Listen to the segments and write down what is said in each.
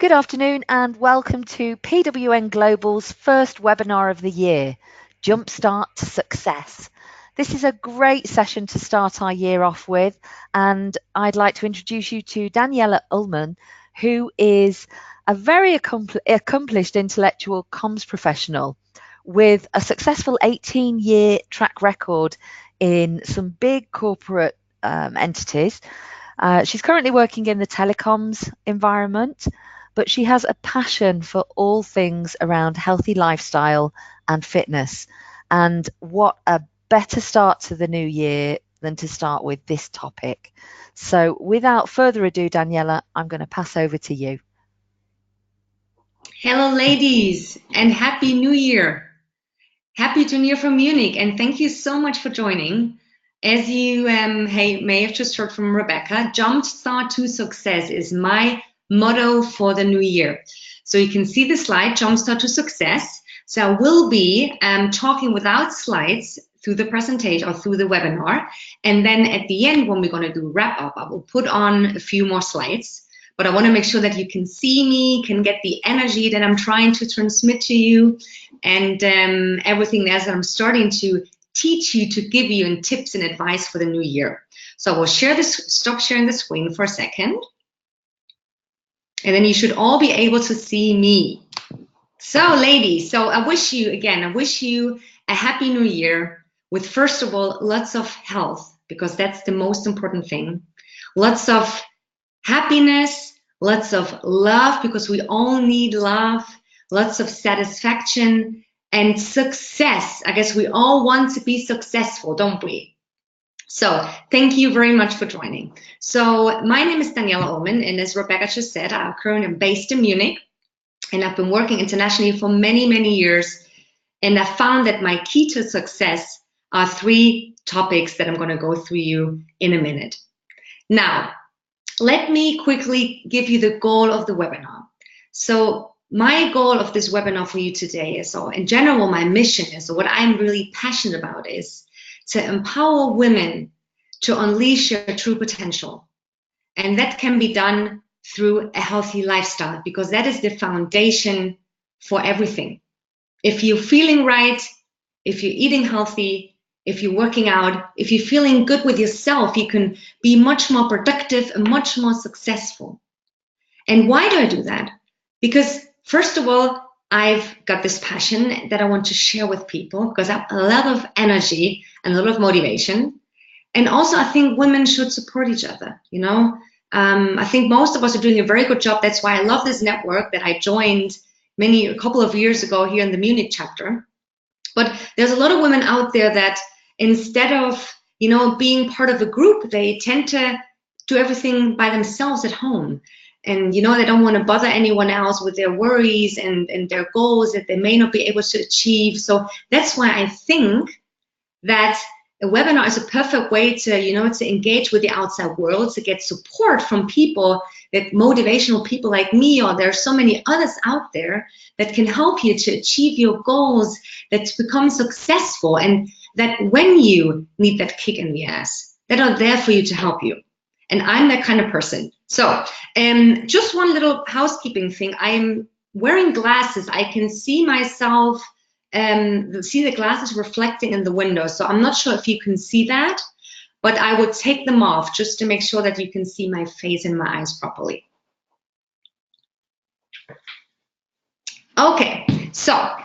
Good afternoon and welcome to PWN Global's first webinar of the year, Jumpstart to Success. This is a great session to start our year off with, and I'd like to introduce you to Daniela Ullman, who is a very accomplished intellectual comms professional with a successful 18-year track record in some big corporate entities. She's currently working in the telecoms environment, but she has a passion for all things around healthy lifestyle and fitness. And what a better start to the new year than to start with this topic. So without further ado, Daniela, I'm going to pass over to you. Hello, ladies, and Happy New Year. Happy New Year from Munich, and thank you so much for joining. As you may have just heard from Rebecca, Jumpstart to Success is my motto for the new year. So you can see the slide, Jumpstart to Success. So I will be talking without slides through the presentation or through the webinar. And then at the end, when we're going to do wrap up, I will put on a few more slides. But I want to make sure that you can see me, can get the energy that I'm trying to transmit to you, and everything else that I'm starting to teach you, to give you, and tips and advice for the new year. So I will stop sharing the screen for a second. And then you should all be able to see me. So ladies, I wish you a happy new year with, first of all, lots of health, because that's the most important thing. Lots of happiness, lots of love, because we all need love, lots of satisfaction and success. I guess we all want to be successful, don't we? So thank you very much for joining. So my name is Daniela Ullman, and as Rebecca just said, I'm currently based in Munich, and I've been working internationally for many, many years. And I found that my key to success are three topics that I'm going to go through you in a minute. Now, let me quickly give you the goal of the webinar. So my goal of this webinar for you today is, or in general, my mission is, or what I'm really passionate about, is to empower women to unleash their true potential. And that can be done through a healthy lifestyle, because that is the foundation for everything. If you're feeling right, if you're eating healthy, if you're working out, if you're feeling good with yourself, you can be much more productive and much more successful. And why do I do that? Because first of all, I've got this passion that I want to share with people, because I have a lot of energy and a lot of motivation. And also, I think women should support each other. You know, I think most of us are doing a very good job. That's why I love this network that I joined a couple of years ago here in the Munich chapter. But there's a lot of women out there that, instead of, you know, being part of a group, they tend to do everything by themselves at home. And, you know, they don't want to bother anyone else with their worries and their goals that they may not be able to achieve. So that's why I think that a webinar is a perfect way to, you know, to engage with the outside world, to get support from people, that motivational people like me, or there are so many others out there that can help you to achieve your goals, that to become successful, and that when you need that kick in the ass, that are there for you to help you. And I'm that kind of person. So just one little housekeeping thing. I'm wearing glasses. I can see myself, see the glasses reflecting in the window. So I'm not sure if you can see that, but I would take them off just to make sure that you can see my face and my eyes properly. Okay, so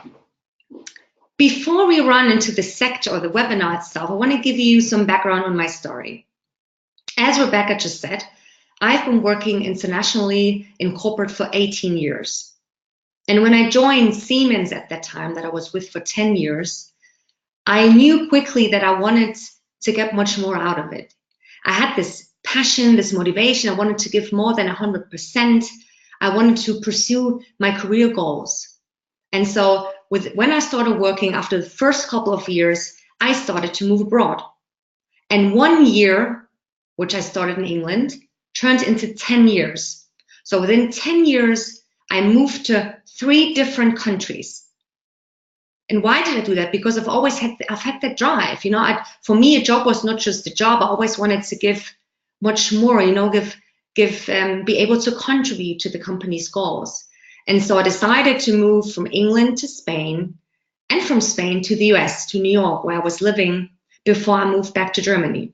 before we run into the sector or the webinar itself, I want to give you some background on my story. As Rebecca just said, I've been working internationally in corporate for 18 years. And when I joined Siemens at that time, that I was with for 10 years, I knew quickly that I wanted to get much more out of it. I had this passion, this motivation. I wanted to give more than 100%. I wanted to pursue my career goals. And so when I started working, after the first couple of years, I started to move abroad. And 1 year, which I started in England, turned into 10 years. So within 10 years, I moved to 3 different countries. And why did I do that? Because I've had that drive. You know, for me, a job was not just a job. I always wanted to give much more, you know, give be able to contribute to the company's goals. And so I decided to move from England to Spain, and from Spain to the US, to New York, where I was living before I moved back to Germany.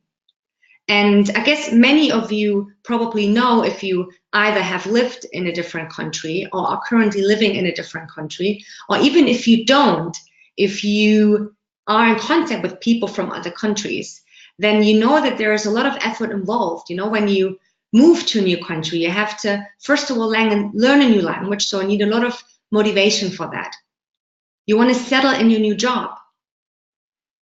And I guess many of you probably know, if you either have lived in a different country or are currently living in a different country, or even if you don't, if you are in contact with people from other countries, then you know that there is a lot of effort involved. You know, when you move to a new country, you have to, first of all, learn a new language, so you need a lot of motivation for that. You want to settle in your new job.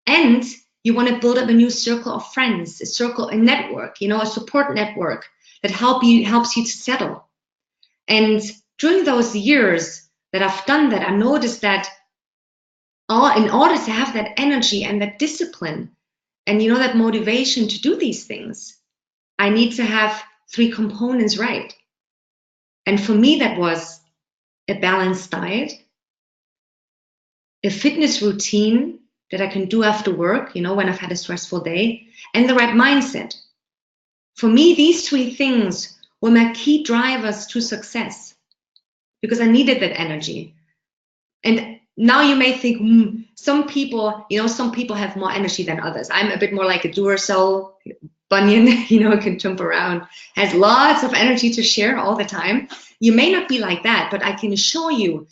And you want to build up a new circle of friends, a network, you know, a support network that helps you to settle. And during those years that I've done that, I noticed that in order to have that energy and that discipline and, you know, that motivation to do these things, I need to have 3 components right. And for me, that was a balanced diet, a fitness routine that I can do after work, you know, when I've had a stressful day, and the right mindset. For me, these 3 things were my key drivers to success, because I needed that energy. And now you may think, some people have more energy than others. I'm a bit more like a Duracell Bunyan, you know, can jump around, has lots of energy to share all the time. You may not be like that, but I can assure you,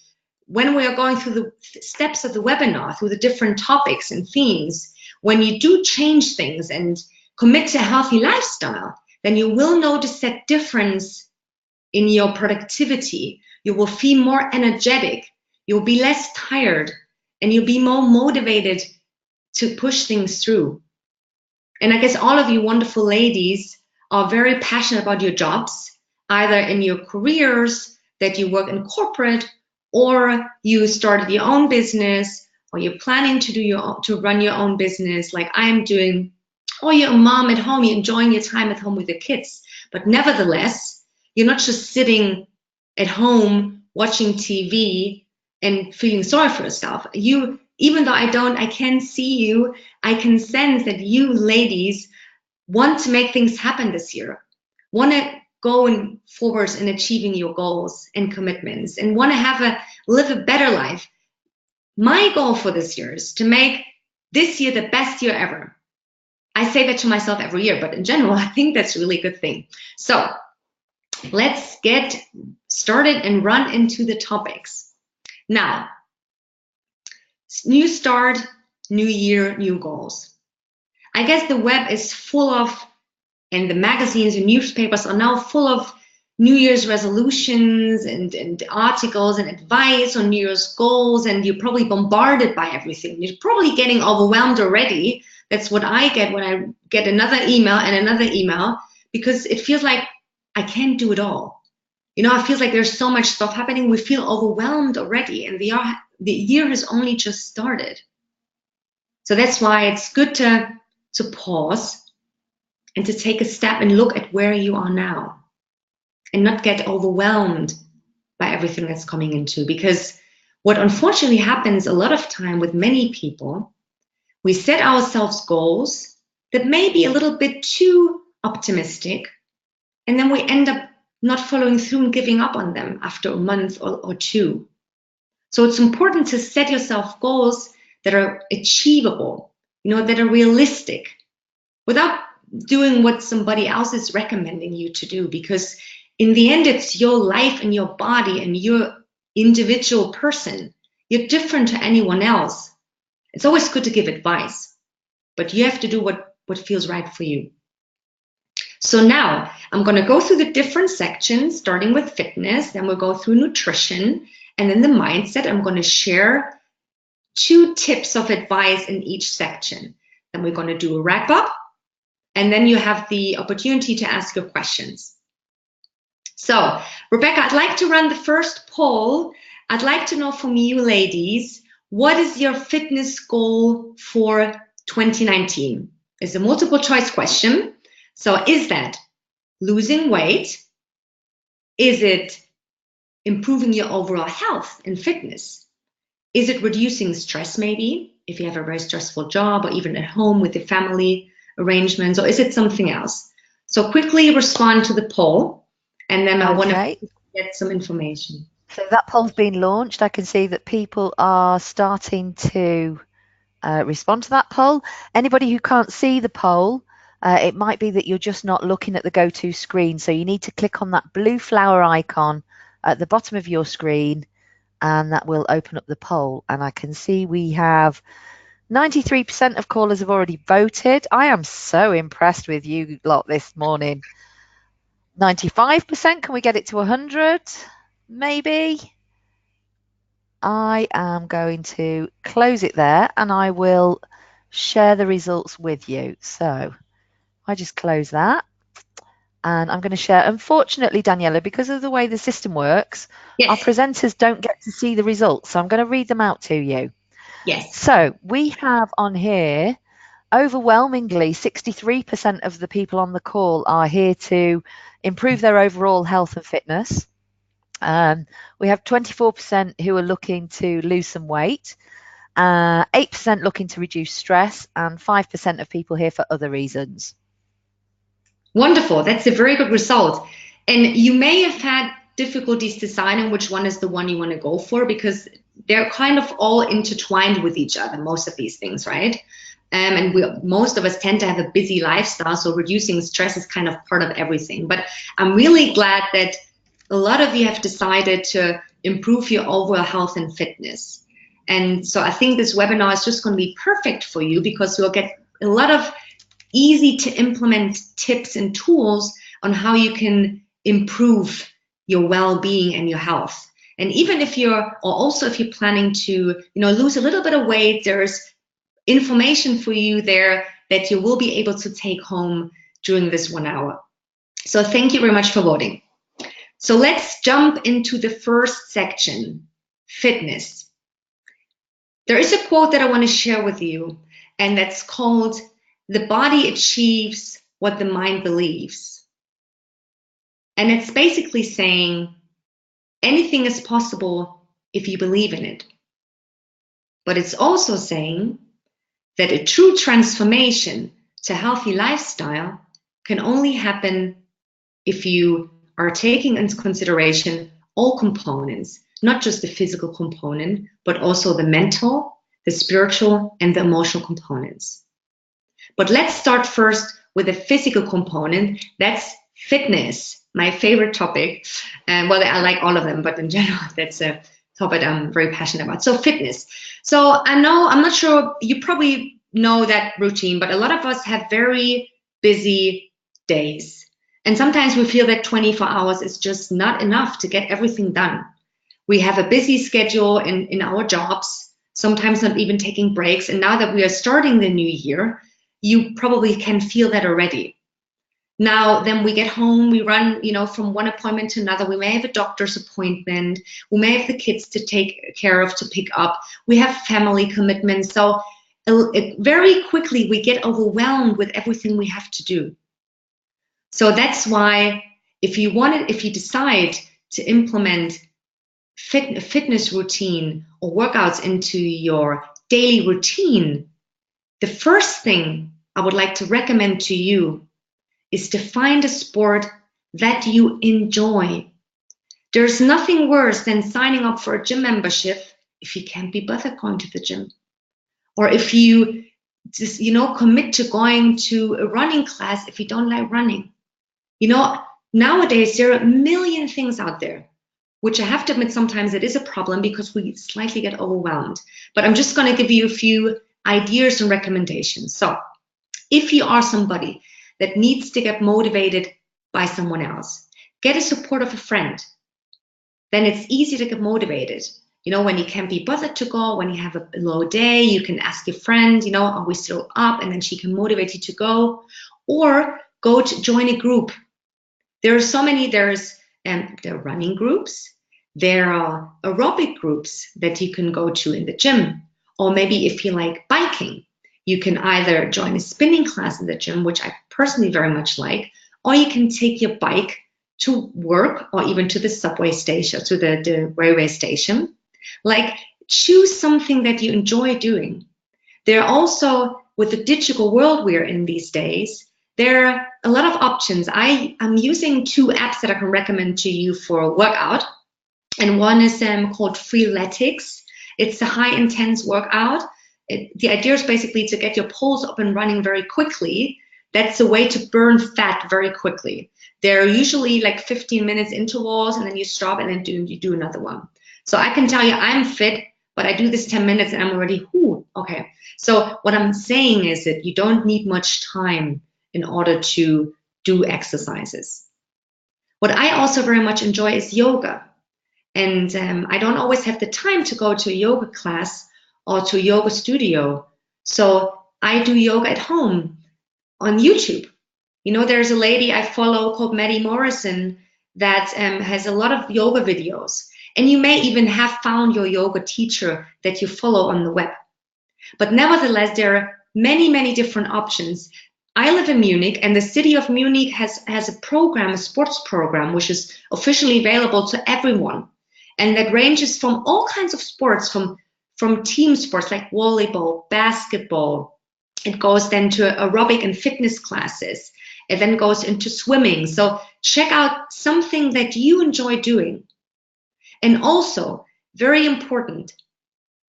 when we are going through the steps of the webinar, through the different topics and themes, when you do change things and commit to a healthy lifestyle, then you will notice that difference in your productivity. You will feel more energetic, you'll be less tired, and you'll be more motivated to push things through. And I guess all of you wonderful ladies are very passionate about your jobs, either in your careers, that you work in corporate, or you started your own business, or you're planning to run your own business like I'm doing, or you're a mom at home, you're enjoying your time at home with your kids. But nevertheless, you're not just sitting at home watching TV and feeling sorry for yourself. You, even though I can see you, I can sense that you ladies want to make things happen this year, want to go forwards in achieving your goals and commitments, and want to live a better life. My goal for this year is to make this year the best year ever. I say that to myself every year, but in general, I think that's a really good thing. So let's get started and run into the topics. Now, new start, new year, new goals. I guess the web is full of, and the magazines and newspapers are now full of New Year's resolutions and articles and advice on New Year's goals, and you're probably bombarded by everything. You're probably getting overwhelmed already. That's what I get when I get another email and another email, because it feels like I can't do it all. You know, it feels like there's so much stuff happening. We feel overwhelmed already, and the year has only just started. So that's why it's good to pause and to take a step and look at where you are now, and not get overwhelmed by everything that's coming into. Because what unfortunately happens a lot of time with many people, we set ourselves goals that may be a little bit too optimistic, and then we end up not following through and giving up on them after a month or 2. So it's important to set yourself goals that are achievable, you know, that are realistic, without doing what somebody else is recommending you to do, because in the end, it's your life and your body and your individual person. You're different to anyone else. It's always good to give advice, but you have to do what feels right for you. So now I'm going to go through the different sections, starting with fitness, then we'll go through nutrition, and then the mindset. I'm going to share 2 tips of advice in each section. Then we're going to do a wrap up, and then you have the opportunity to ask your questions. So, Rebecca, I'd like to run the first poll. I'd like to know from you ladies, what is your fitness goal for 2019? It's a multiple choice question. So is that losing weight? Is it improving your overall health and fitness? Is it reducing stress maybe, if you have a very stressful job, or even at home with the family arrangements, or is it something else? So quickly respond to the poll, and then I want Okay. to get some information. So that poll's been launched. I can see that people are starting to respond to that poll. Anybody who can't see the poll, it might be that you're just not looking at the go-to screen. So you need to click on that blue flower icon at the bottom of your screen, and that will open up the poll. And I can see we have 93% of callers have already voted. I am so impressed with you lot this morning. 95%, can we get it to 100? Maybe. I am going to close it there and I will share the results with you. So I just close that and I'm going to share. Unfortunately, Daniela, because of the way the system works, Yes. our presenters don't get to see the results. So I'm going to read them out to you. Yes. So we have on here, overwhelmingly, 63% of the people on the call are here to improve their overall health and fitness. We have 24% who are looking to lose some weight, 8% looking to reduce stress, and 5% of people here for other reasons. Wonderful. That's a very good result. And you may have had difficulties deciding which one is the one you want to go for, because they're kind of all intertwined with each other, most of these things, right? And most of us tend to have a busy lifestyle, so reducing stress is kind of part of everything. But I'm really glad that a lot of you have decided to improve your overall health and fitness. And so I think this webinar is just going to be perfect for you, because you'll get a lot of easy to implement tips and tools on how you can improve your well-being and your health. And even if you're planning to, lose a little bit of weight, there's information for you there that you will be able to take home during this 1 hour. So thank you very much for voting. So let's jump into the first section, fitness. There is a quote that I want to share with you, and that's called, "The body achieves what the mind believes." And it's basically saying anything is possible if you believe in it. But it's also saying that a true transformation to healthy lifestyle can only happen if you are taking into consideration all components, not just the physical component, but also the mental, the spiritual, and the emotional components. But let's start first with the physical component. That's fitness, my favorite topic. Well, I like all of them, but in general, that's a topic I'm very passionate about. So fitness. So I'm not sure, you probably know that routine, but a lot of us have very busy days. And sometimes we feel that 24 hours is just not enough to get everything done. We have a busy schedule in our jobs, sometimes not even taking breaks. And now that we are starting the new year, you probably can feel that already. Now, then we get home, we run, from one appointment to another. We may have a doctor's appointment. We may have the kids to take care of, to pick up. We have family commitments. So very quickly we get overwhelmed with everything we have to do. So that's why if you decide to implement fitness routine or workouts into your daily routine, the first thing I would like to recommend to you is to find a sport that you enjoy. There's nothing worse than signing up for a gym membership if you can't be bothered going to the gym. Or if you just, commit to going to a running class if you don't like running. Nowadays there are a million things out there, which I have to admit sometimes it is a problem because we slightly get overwhelmed. But I'm just going to give you a few ideas and recommendations. So if you are somebody that needs to get motivated by someone else, get a support of a friend. Then it's easy to get motivated. When you can't be bothered to go, when you have a low day, you can ask your friend, are we still up? And then she can motivate you to go. Or go to join a group. There are so many, there are running groups, there are aerobic groups that you can go to in the gym. Or maybe if you like biking, you can either join a spinning class in the gym, which I personally very much like, or you can take your bike to work or even to the subway station, to the railway station. Like, choose something that you enjoy doing. There are also, with the digital world we are in these days, there are a lot of options. I'm using 2 apps that I can recommend to you for a workout. And one is called Freeletics. It's a high intense workout. The idea is basically to get your pulse up and running very quickly. That's a way to burn fat very quickly. They're usually like 15 minutes intervals, and then you stop and then you do another one. So I can tell you I'm fit, but I do this 10 minutes and I'm already, okay. So what I'm saying is that you don't need much time in order to do exercises. What I also very much enjoy is yoga. And I don't always have the time to go to a yoga class or to a yoga studio. So I do yoga at home on YouTube. You know, there's a lady I follow called Maddie Morrison that has a lot of yoga videos. And you may even have found your yoga teacher that you follow on the web. But nevertheless, there are many, many different options. I live in Munich, and the city of Munich has a program, a sports program, which is officially available to everyone. And that ranges from all kinds of sports, from team sports like volleyball, basketball. It goes then to aerobic and fitness classes. It then goes into swimming. So check out something that you enjoy doing. And also, very important,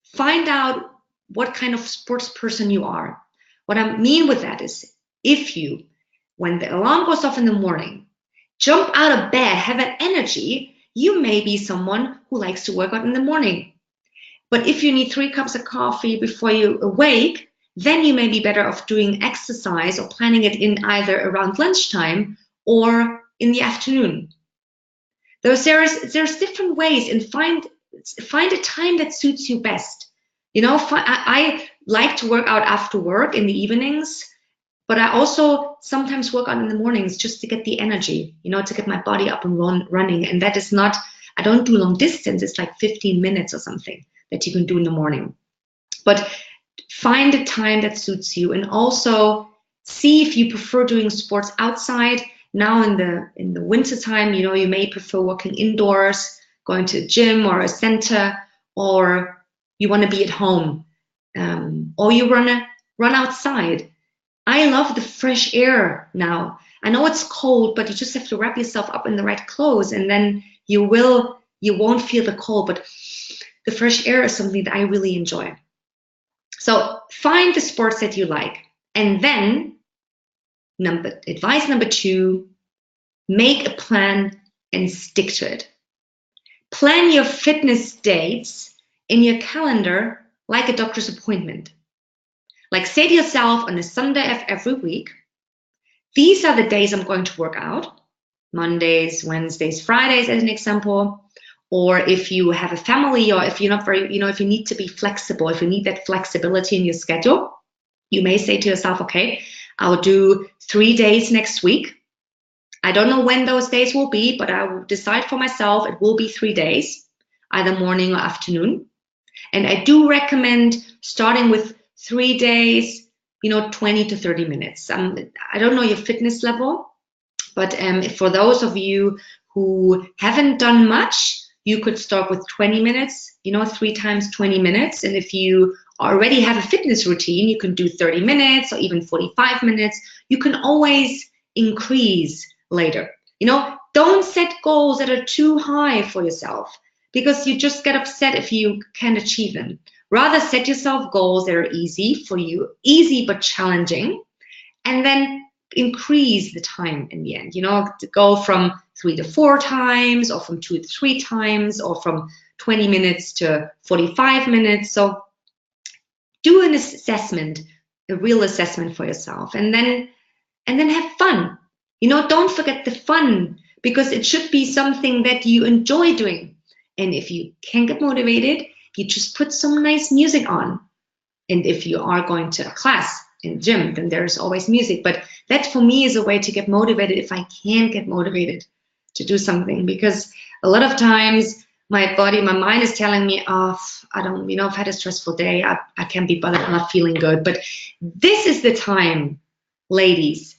find out what kind of sports person you are. What I mean with that is, if you, when the alarm goes off in the morning, jump out of bed, have an energy, you may be someone who likes to work out in the morning. But if you need 3 cups of coffee before you awake, then you may be better off doing exercise or planning it in either around lunchtime or in the afternoon. There's different ways, and find a time that suits you best. You know, I like to work out after work in the evenings, but I also sometimes work out in the mornings just to get the energy, you know, to get my body up and running. And that is not, I don't do long distance. It's like 15 minutes or something that you can do in the morning. But find a time that suits you, and also see if you prefer doing sports outside. Now in the winter time, you know, you may prefer working indoors, going to a gym or a center, or you want to be at home, or you run outside. I love the fresh air now. I know it's cold, but you just have to wrap yourself up in the right clothes, and then you won't feel the cold. But the fresh air is something that I really enjoy. So find the sports that you like, and then advice number 2, make a plan and stick to it. Plan your fitness dates in your calendar like a doctor's appointment. Like, say to yourself on a Sunday of every week, these are the days I'm going to work out. Mondays, Wednesdays, Fridays as an example. Or if you have a family, or if you're not very, you know, if you need to be flexible, if you need that flexibility in your schedule, you may say to yourself, okay, I'll do 3 days next week. I don't know when those days will be, but I will decide for myself it will be 3 days, either morning or afternoon. And I do recommend starting with 3 days, you know, 20 to 30 minutes. I don't know your fitness level, but for those of you who haven't done much, you could start with 20 minutes, you know, 3 times 20 minutes. And if you already have a fitness routine, you can do 30 minutes or even 45 minutes. You can always increase later. You know, don't set goals that are too high for yourself, because you just get upset if you can't achieve them. Rather, set yourself goals that are easy for you, easy but challenging, and then increase the time in the end. You know, to go from 3 to 4 times, or from 2 to 3 times, or from 20 minutes to 45 minutes. So do an assessment, a real assessment for yourself, and then have fun. You know, don't forget the fun, because it should be something that you enjoy doing. And if you can't get motivated, you just put some nice music on. And if you are going to a class in the gym, then there's always music. But that for me is a way to get motivated if I can't get motivated to do something, because a lot of times my mind is telling me, oh, I don't, you know, I've had a stressful day. I can't be bothered. I'm not feeling good. But this is the time, ladies,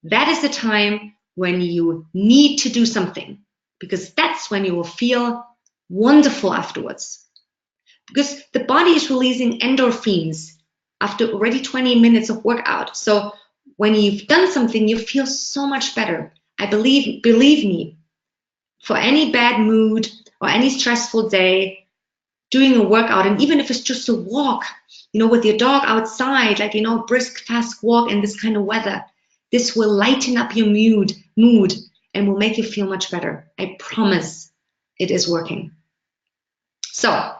that is the time when you need to do something, because that's when you will feel wonderful afterwards. Because the body is releasing endorphins after already 20 minutes of workout. So when you've done something, you feel so much better. I believe me, for any bad mood or any stressful day, doing a workout, and even if it's just a walk, with your dog outside, like, brisk, fast walk in this kind of weather, this will lighten up your mood and will make you feel much better. I promise it is working. So,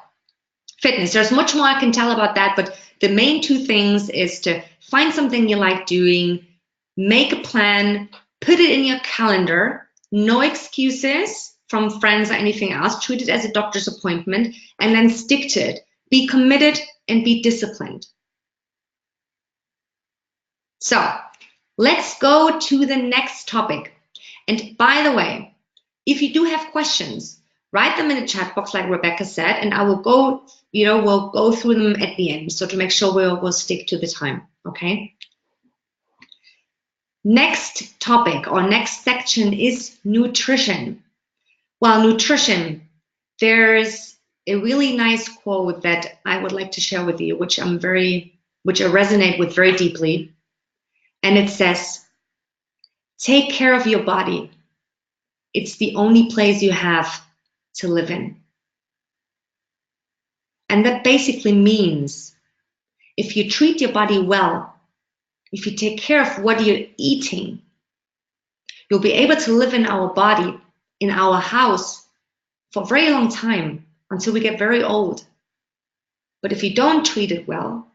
fitness, there's much more I can tell about that, but the main two things is to find something you like doing, make a plan, put it in your calendar, no excuses from friends or anything else, treat it as a doctor's appointment, and then stick to it. Be committed and be disciplined. So let's go to the next topic. And by the way, if you do have questions, write them in the chat box like Rebecca said, and I will go, we'll go through them at the end. So to make sure we'll stick to the time, okay? Next topic or next section is nutrition. Well, nutrition, there's a really nice quote that I would like to share with you, which I resonate with very deeply. And it says, take care of your body. It's the only place you have to live in. And that basically means if you treat your body well, if you take care of what you're eating, you'll be able to live in our body, in our house, for a very long time, until we get very old. But if you don't treat it well,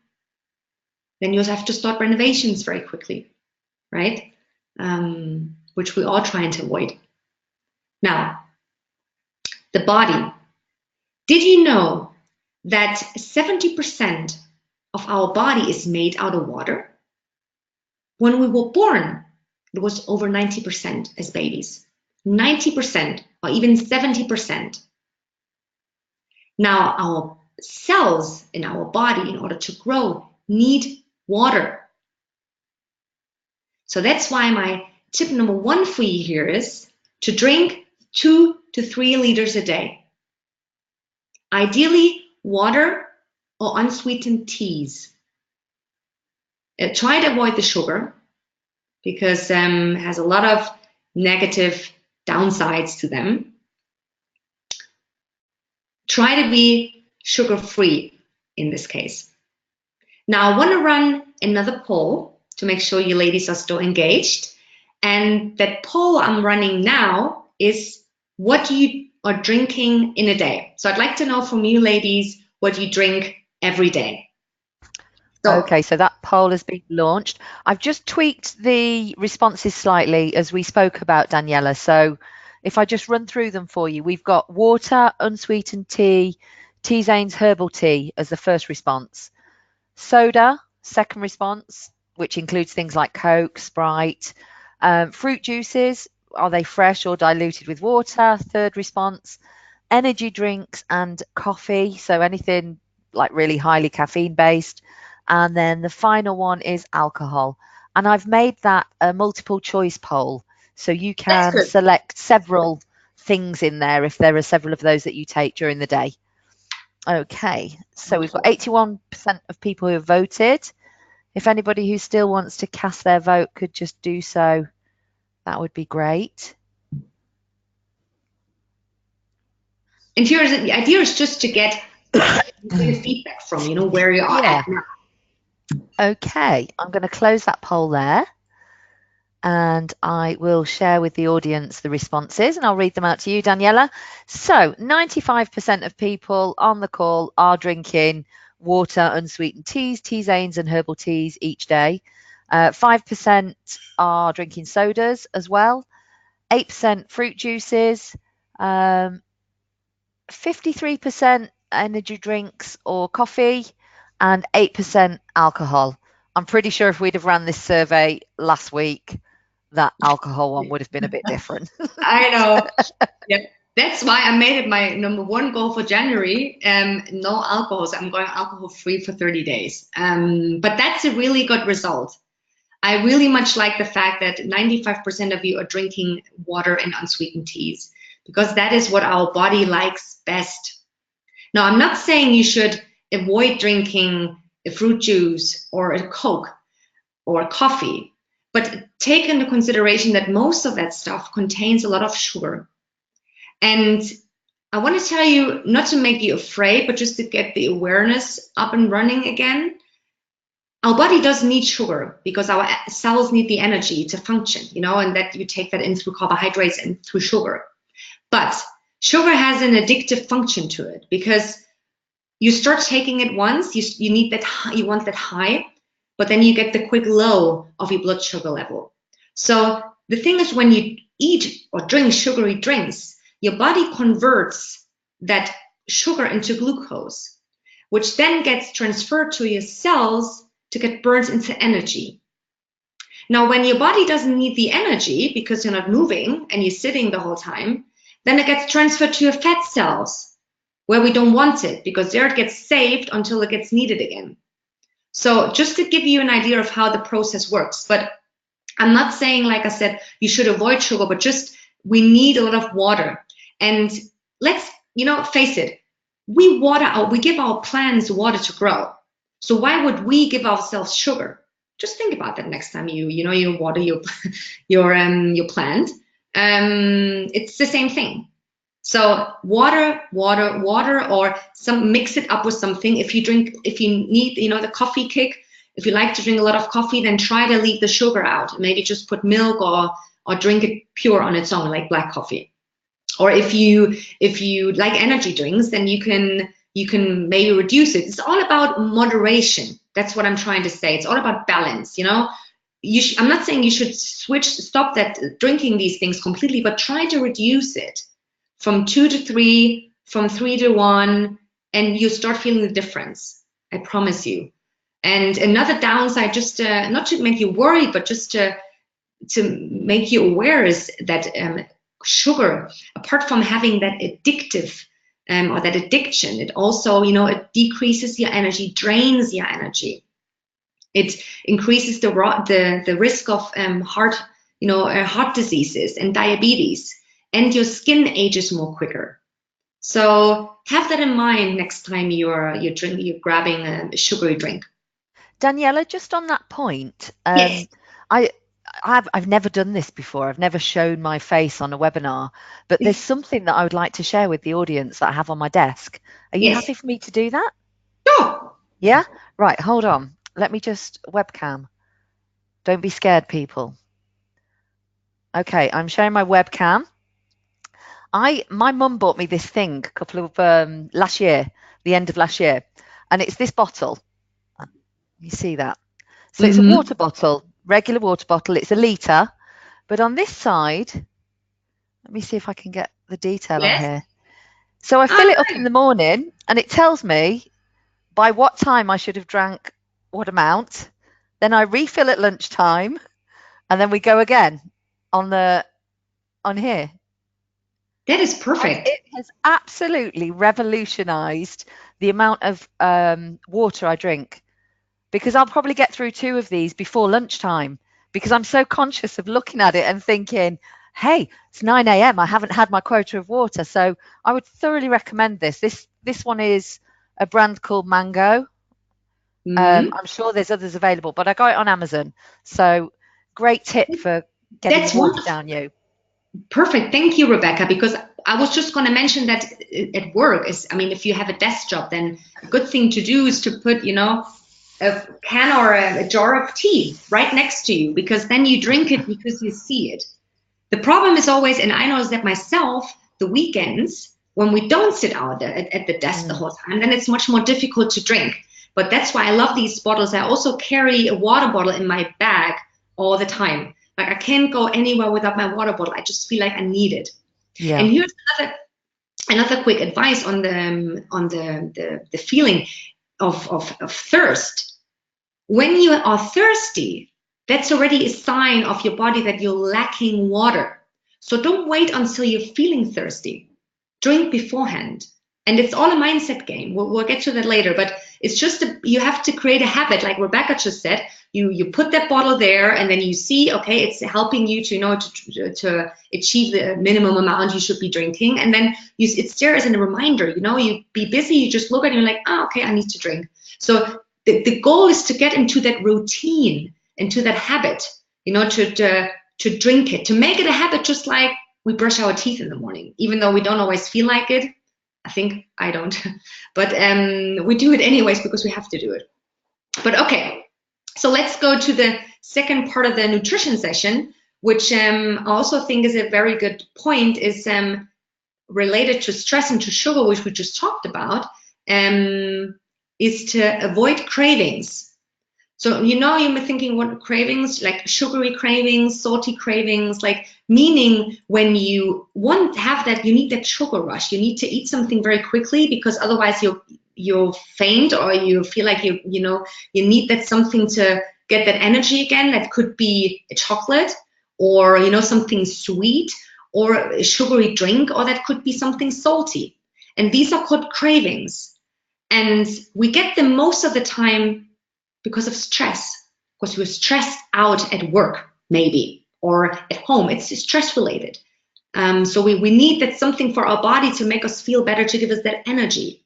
then you'll have to start renovations very quickly, right? Which we're all trying to avoid. Now, the body. Did you know that 70% of our body is made out of water? When we were born, it was over 90% as babies. 90% or even 70%. Now, our cells in our body, in order to grow, need water. So that's why my tip number 1 for you here is to drink 2 to 3 liters a day. Ideally, water or unsweetened teas. Try to avoid the sugar because it has a lot of negative downsides to them. Try to be sugar-free in this case. Now, I want to run another poll to make sure you ladies are still engaged. And that poll I'm running now is what you are drinking in a day. So I'd like to know from you ladies what you drink every day. Okay, so that poll has been launched. I've just tweaked the responses slightly as we spoke about, Daniela. So if I just run through them for you, we've got water, unsweetened tea, Teazane's herbal tea as the first response. Soda, second response, which includes things like Coke, Sprite. Fruit juices, are they fresh or diluted with water? Third response. Energy drinks and coffee, so anything like really highly caffeine based. And then the final one is alcohol. And I've made that a multiple choice poll. So you can select several things in there if there are several of those that you take during the day. Okay, so we've got 81% of people who have voted. If anybody who still wants to cast their vote could just do so, that would be great. And here's the idea is just to get feedback from, where you are at now. Okay, I'm going to close that poll there. And I will share with the audience the responses and I'll read them out to you, Daniela. So 95% of people on the call are drinking water, unsweetened teas, Teazanes and herbal teas each day. 5% are drinking sodas as well. 8% fruit juices. 53% energy drinks or coffee. And 8% alcohol. I'm pretty sure if we'd have ran this survey last week, that alcohol one would have been a bit different. I know. Yeah. That's why I made it my number 1 goal for January. No alcohol. So I'm going alcohol free for 30 days. But that's a really good result. I really much like the fact that 95% of you are drinking water and unsweetened teas because that is what our body likes best. Now, I'm not saying you should avoid drinking a fruit juice or a Coke or a coffee. But take into consideration that most of that stuff contains a lot of sugar. And I want to tell you, not to make you afraid, but just to get the awareness up and running again. Our body doesn't need sugar because our cells need the energy to function, and that you take that in through carbohydrates and through sugar. But sugar has an addictive function to it because you start taking it once, you need that high, you want that high, but then you get the quick low of your blood sugar level. So the thing is, when you eat or drink sugary drinks, your body converts that sugar into glucose, which then gets transferred to your cells to get burned into energy. Now, when your body doesn't need the energy because you're not moving and you're sitting the whole time, then it gets transferred to your fat cells where we don't want it, because there it gets saved until it gets needed again. So just to give you an idea of how the process works, but I'm not saying, like I said, you should avoid sugar, but just we need a lot of water. And let's, face it, we give our plants water to grow. So why would we give ourselves sugar? Just think about that next time you water your plant. It's the same thing. So water, or mix it up with something. If you need, the coffee kick, if you like to drink a lot of coffee, then try to leave the sugar out. Maybe just put milk or drink it pure on its own, like black coffee. Or if you like energy drinks, then you can maybe reduce it. It's all about moderation. That's what I'm trying to say. It's all about balance. I'm not saying you should stop drinking these things completely, but try to reduce it from 2 to 3, from 3 to 1, and you start feeling the difference. I promise you. And another downside, just not to make you worry, but just to make you aware, is that sugar, apart from having that addictive or that addiction, it also, it decreases your energy, drains your energy. It increases the risk of heart diseases and diabetes, and your skin ages more quicker. So have that in mind next time you're grabbing a sugary drink. Daniela, just on that point, yes. I've never done this before. I've never shown my face on a webinar, but there's something that I would like to share with the audience that I have on my desk. Are you happy for me to do that? Sure. Yeah? Right, hold on. Let me just webcam. Don't be scared, people. Okay, I'm sharing my webcam. My mum bought me this thing a couple of last year, the end of last year, and it's this bottle. You see that? So it's a water bottle, regular water bottle. It's a litre, but on this side, let me see if I can get the detail on here. So I fill it up in the morning, and it tells me by what time I should have drank what amount. Then I refill at lunchtime, and then we go again on here. That is perfect. And it has absolutely revolutionized the amount of water I drink, because I'll probably get through 2 of these before lunchtime, because I'm so conscious of looking at it and thinking, hey, it's 9 a.m. I haven't had my quota of water. So I would thoroughly recommend this. This one is a brand called Mango. I'm sure there's others available, but I got it on Amazon. So great tip for getting water down you. Perfect. Thank you, Rebecca, because I was just going to mention that at work if you have a desk job, then a good thing to do is to put, a can or a jar of tea right next to you, because then you drink it because you see it. The problem is always, and I notice that myself, the weekends, when we don't sit out at the desk the whole time, then it's much more difficult to drink. But that's why I love these bottles. I also carry a water bottle in my bag all the time. Like, I can't go anywhere without my water bottle. I just feel like I need it. Yeah. And here's another quick advice on the feeling of thirst. When you are thirsty, that's already a sign of your body that you're lacking water. So don't wait until you're feeling thirsty. Drink beforehand. And it's all a mindset game. We'll get to that later, but it's just you have to create a habit, like Rebecca just said. You put that bottle there, and then you see, okay, it's helping you to achieve the minimum amount you should be drinking, and then it's there as a reminder. You be busy, you just look at it, and you're like, okay, I need to drink. So the goal is to get into that routine, into that habit, to drink it, to make it a habit, just like we brush our teeth in the morning, even though we don't always feel like it. I think I don't, but we do it anyways because we have to do it. But okay, so let's go to the second part of the nutrition session, which I also think is a very good point, is related to stress and to sugar, which we just talked about, is to avoid cravings. So, you may be thinking, what cravings? Like sugary cravings, salty cravings, like meaning when you want to have that, you need that sugar rush. You need to eat something very quickly because otherwise you'll faint, or you feel like you need that something to get that energy again. That could be a chocolate, or something sweet, or a sugary drink, or that could be something salty. And these are called cravings. And we get them most of the time because of stress, because we're stressed out at work, maybe, or at home. It's stress related. So we need that something for our body to make us feel better, to give us that energy.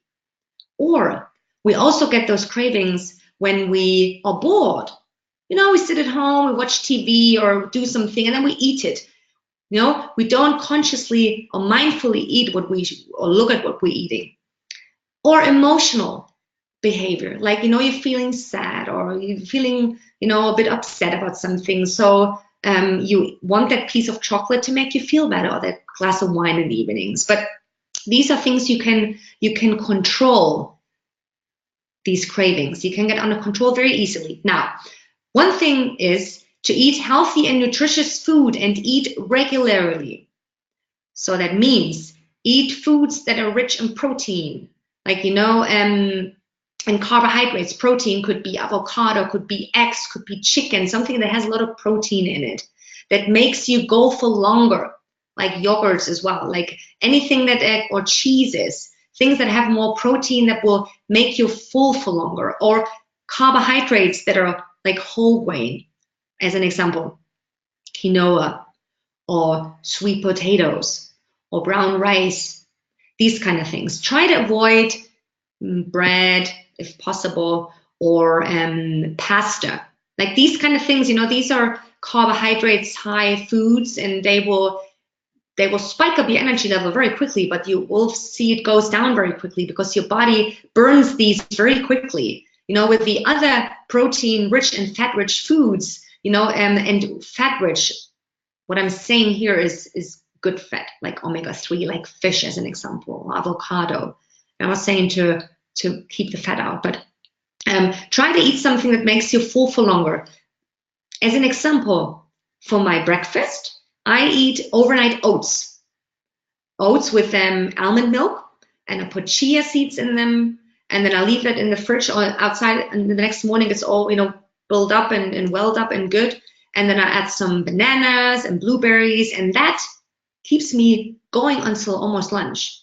Or we also get those cravings when we are bored. We sit at home, we watch TV or do something, and then we eat it. We don't consciously or mindfully eat or look at what we're eating. Or emotional behavior, like you're feeling sad, or you're feeling a bit upset about something, so you want that piece of chocolate to make you feel better, or that glass of wine in the evenings. But these are things you can control. These cravings you can get under control very easily. Now, one thing is to eat healthy and nutritious food, and eat regularly. So that means eat foods that are rich in protein, like and carbohydrates. Protein could be avocado, could be eggs, could be chicken, something that has a lot of protein in it, that makes you go for longer, like yogurts as well, like anything that, or cheeses, things that have more protein that will make you full for longer. Or carbohydrates that are like whole grain, as an example, quinoa, or sweet potatoes, or brown rice, these kind of things. Try to avoid bread if possible, or pasta, like these kind of things. These are carbohydrates high foods, and they will spike up your energy level very quickly, but you will see it goes down very quickly because your body burns these very quickly. With the other protein rich and fat rich foods, and fat rich, what I'm saying here is good fat, like omega-3, like fish as an example, avocado. I'm not saying to keep the fat out, but try to eat something that makes you full for longer. As an example, for my breakfast, I eat overnight oats with almond milk, and I put chia seeds in them, and then I leave that in the fridge or outside, and the next morning it's all built up and welled up and good. And then I add some bananas and blueberries, and that keeps me going until almost lunch.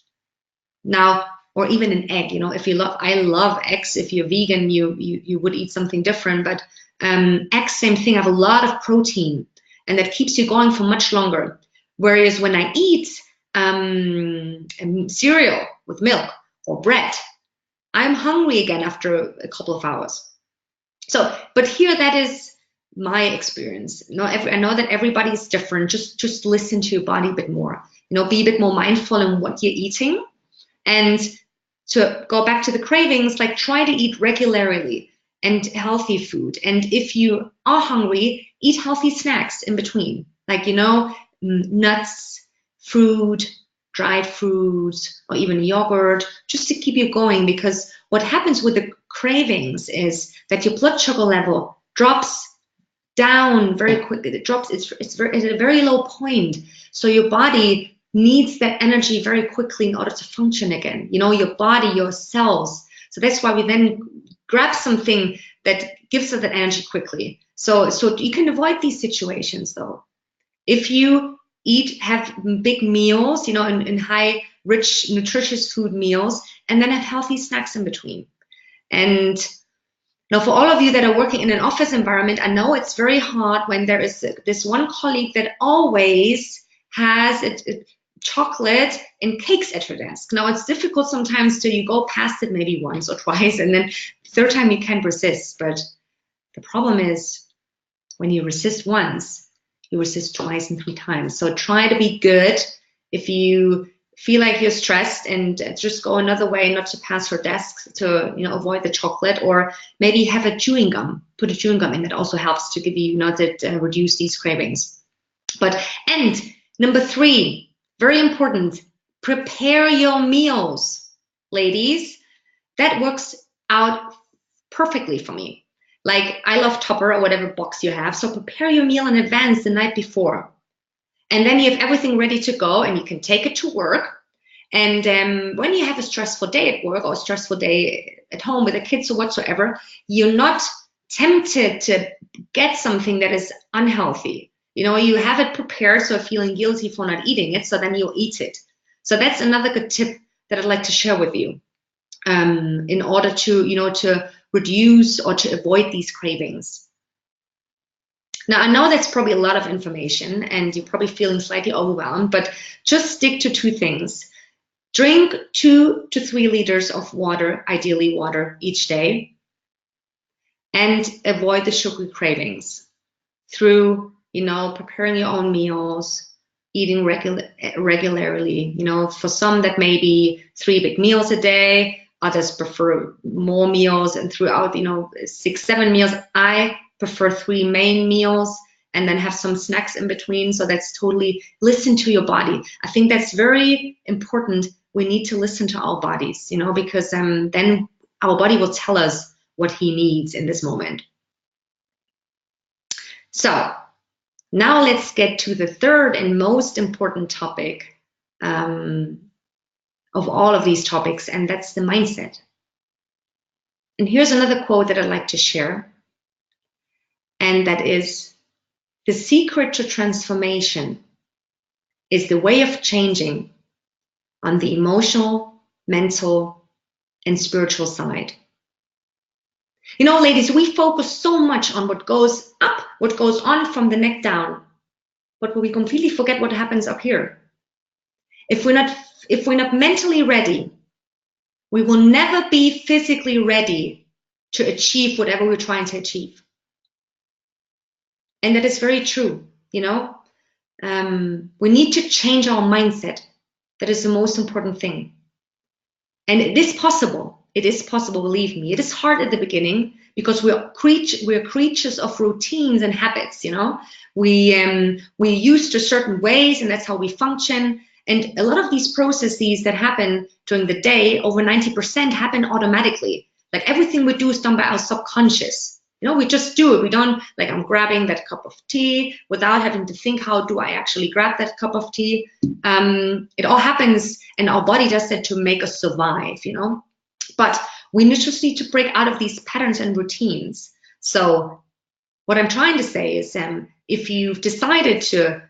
Now, or even an egg, I love eggs. If you're vegan, you would eat something different, but eggs, same thing, have a lot of protein, and that keeps you going for much longer. Whereas when I eat cereal with milk or bread, I'm hungry again after a couple of hours. So, but here, that is my experience. I know that everybody is different. Just listen to your body a bit more. Be a bit more mindful in what you're eating. And to go back to the cravings, like try to eat regularly and healthy food. And if you are hungry, eat healthy snacks in between, like nuts, fruit, dried fruits, or even yogurt, just to keep you going. Because what happens with the cravings is that your blood sugar level drops down very quickly. It drops. It's at a very low point. So your body needs that energy very quickly in order to function again. Your body, your cells. So that's why we then grab something that gives us that energy quickly. So you can avoid these situations though. If you have big meals, in high, rich, nutritious food meals, and then have healthy snacks in between. And now, for all of you that are working in an office environment, I know it's very hard when there is this one colleague that always has chocolate and cakes at her desk. Now, it's difficult sometimes till you go past it maybe once or twice, and then the third time you can't resist. But the problem is When you resist once, you resist twice and 3 times. So try to be good. If you feel like you're stressed, and just go another way, not to pass your desk, to avoid the chocolate, or maybe have a chewing gum. Put a chewing gum in. That also helps to give you, reduce these cravings. And number 3, very important, prepare your meals, ladies. That works out perfectly for me. Like, I love Tupper or whatever box you have. So prepare your meal in advance the night before. And then you have everything ready to go, and you can take it to work. And when you have a stressful day at work or a stressful day at home with the kids or whatsoever, you're not tempted to get something that is unhealthy. You have it prepared, so feeling guilty for not eating it, so then you'll eat it. So that's another good tip that I'd like to share with you, in order to, to reduce or to avoid these cravings. Now, I know that's probably a lot of information, and you're probably feeling slightly overwhelmed, but just stick to 2 things. Drink 2 to 3 liters of water, ideally water, each day, and avoid the sugary cravings through, preparing your own meals, eating regularly. For some, that may be 3 big meals a day. Others prefer more meals, and throughout, 6, 7 meals. I prefer 3 main meals and then have some snacks in between. So that's totally, listen to your body. I think that's very important. We need to listen to our bodies, because then our body will tell us what he needs in this moment. So now let's get to the 3rd and most important topic of all of these topics, and that's the mindset. And here's another quote that I'd like to share, and that is, the secret to transformation is the way of changing on the emotional, mental, and spiritual side. Ladies, we focus so much on what goes up, what goes on from the neck down, but we completely forget what happens up here. If we're not mentally ready, we will never be physically ready to achieve whatever we're trying to achieve. And that is very true. We need to change our mindset. That is the most important thing. And it is possible. It is possible, believe me. It is hard at the beginning, because we're creatures of routines and habits. We're used to certain ways, and that's how we function. And a lot of these processes that happen during the day, over 90%, happen automatically. Like, everything we do is done by our subconscious. We just do it. We don't, like, I'm grabbing that cup of tea without having to think, how do I actually grab that cup of tea? It all happens, and our body does that to make us survive, But we just need to break out of these patterns and routines. So what I'm trying to say is, if you've decided to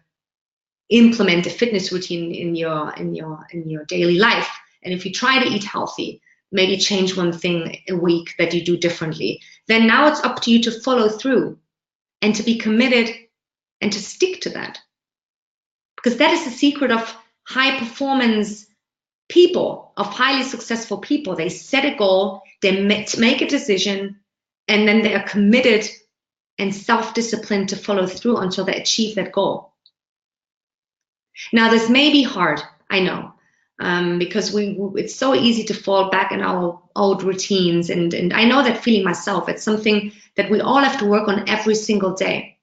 implement a fitness routine in your daily life, and if you try to eat healthy, maybe change one thing a week that you do differently, then now it's up to you to follow through and to be committed and to stick to that. Because that is the secret of high performance people, of highly successful people. They set a goal, they make a decision, and then they are committed and self-disciplined to follow through until they achieve that goal. Now, this may be hard, I know, because it's so easy to fall back in our old routines, and I know that feeling myself. It's something that we all have to work on every single day.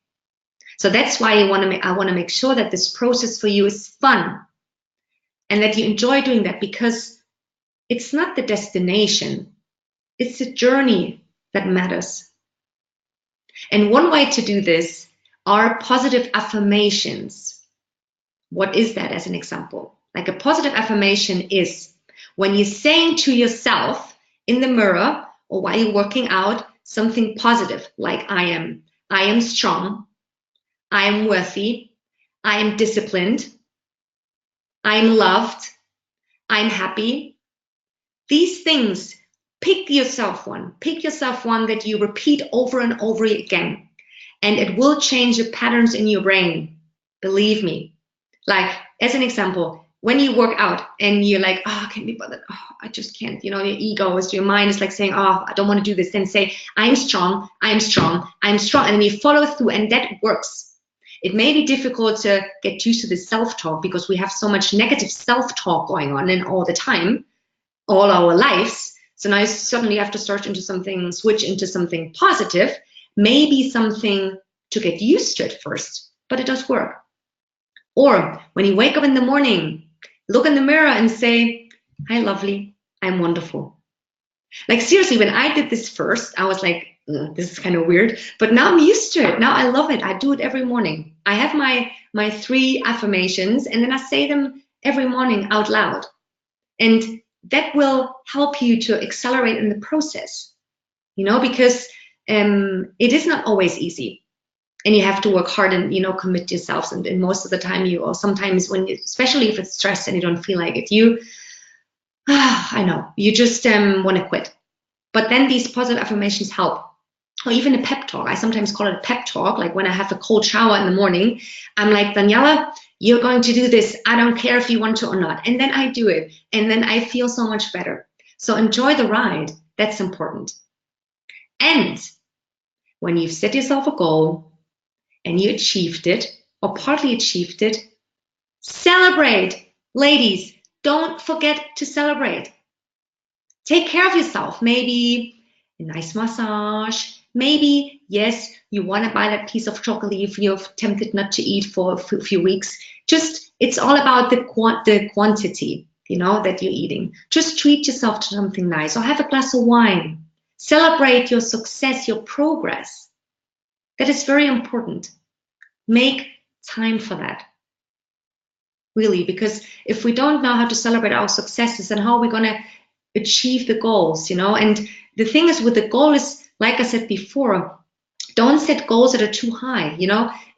So that's why I want to make sure that this process for you is fun, and that you enjoy doing that, because it's not the destination, it's the journey that matters. And one way to do this are positive affirmations. What is that, as an example? Like, a positive affirmation is when you're saying to yourself in the mirror or while you're working out something positive, like I am strong, I am worthy, I am disciplined, I'm loved, I'm happy. These things, pick yourself one that you repeat over and over again, and it will change the patterns in your brain. Believe me. Like, as an example, when you work out and you're like, oh, I can't be bothered. Oh, I just can't. Your ego is, your mind is like saying, oh, I don't want to do this. Then say, I'm strong, I'm strong, I'm strong. And then you follow through, and that works. It may be difficult to get used to this self-talk because we have so much negative self-talk going on and all the time, all our lives. So now you suddenly have to switch into something positive, maybe something to get used to at first, but it does work. Or when you wake up in the morning, look in the mirror and say, hi, lovely, I'm wonderful. Like seriously, when I did this first, I was like, this is kind of weird, but now I'm used to it. Now I love it. I do it every morning. I have my 3 affirmations, and then I say them every morning out loud. And that will help you to accelerate in the process, because it is not always easy. And you have to work hard and, commit yourselves. And most of the time or sometimes especially if it's stress and you don't feel like it, I know, you just want to quit. But then these positive affirmations help. Or even a pep talk. I sometimes call it a pep talk. Like when I have a cold shower in the morning, I'm like, Daniela, you're going to do this. I don't care if you want to or not. And then I do it. And then I feel so much better. So enjoy the ride. That's important. And when you've set yourself a goal and you achieved it or partly achieved it, celebrate. Ladies, don't forget to celebrate. Take care of yourself. Maybe a nice massage. Maybe, yes, you want to buy that piece of chocolate if you're tempted not to eat for a few weeks. It's all about the quantity, that you're eating. Just treat yourself to something nice or have a glass of wine. Celebrate your success, your progress. That is very important. Make time for that. Really, because if we don't know how to celebrate our successes, then how are we going to achieve the goals, And the thing is with the goal is, like I said before, don't set goals that are too high,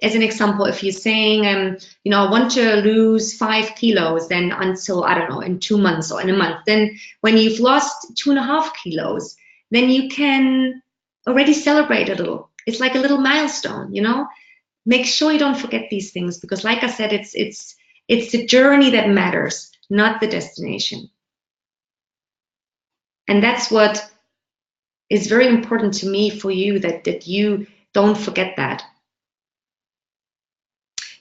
As an example, if you're saying, I want to lose 5 kilos, then until, I don't know, in 2 months or in a month, then when you've lost 2.5 kilos, then you can already celebrate a little. It's like a little milestone, Make sure you don't forget these things because, like I said, it's the journey that matters, not the destination. And that's what is very important to me for you, that you don't forget that.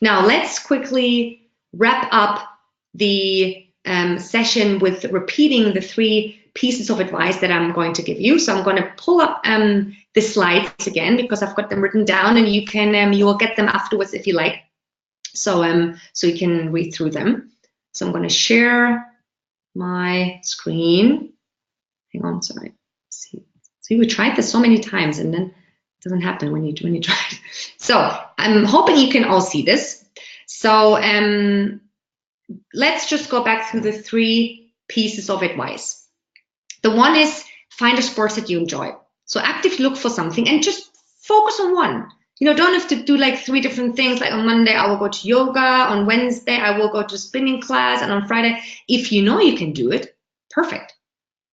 Now, let's quickly wrap up the session with repeating the 3 pieces of advice that I'm going to give you. So I'm going to pull up the slides again because I've got them written down, and you will get them afterwards if you like. So you can read through them. So I'm going to share my screen. Hang on, sorry. See, we tried this so many times, and then it doesn't happen when you try it. So I'm hoping you can all see this. So let's just go back through the 3 pieces of advice. The one is find a sport that you enjoy. So actively look for something and just focus on one. Don't have to do like 3 different things. Like on Monday, I will go to yoga. On Wednesday, I will go to spinning class. And on Friday, if you know you can do it, perfect.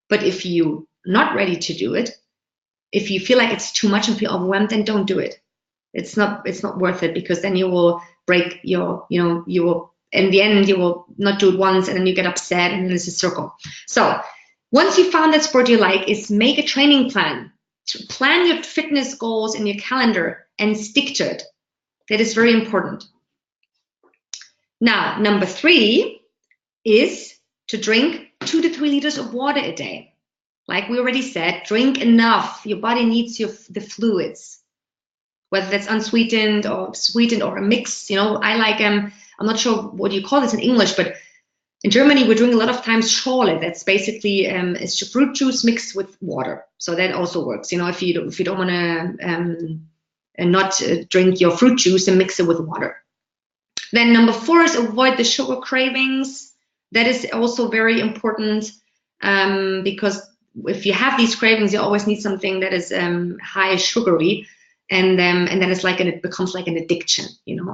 But if you're not ready to do it, if you feel like it's too much and feel overwhelmed, then don't do it. It's not worth it because then you will break you will, in the end, you will not do it once and then you get upset and then it's a circle. So once you found that sport you like, is make a training plan. Plan your fitness goals in your calendar and stick to it. That is very important. Now, number 3 is to drink 2 to 3 liters of water a day. Like we already said, drink enough. Your body needs the fluids, whether that's unsweetened or sweetened or a mix. I like, I'm not sure what you call this in English, but in Germany, we're doing a lot of times Schorle. That's basically it's fruit juice mixed with water. So that also works. If you don't want to not drink your fruit juice and mix it with water. Then number 4 is avoid the sugar cravings. That is also very important because if you have these cravings, you always need something that is high sugary, and then it becomes like an addiction,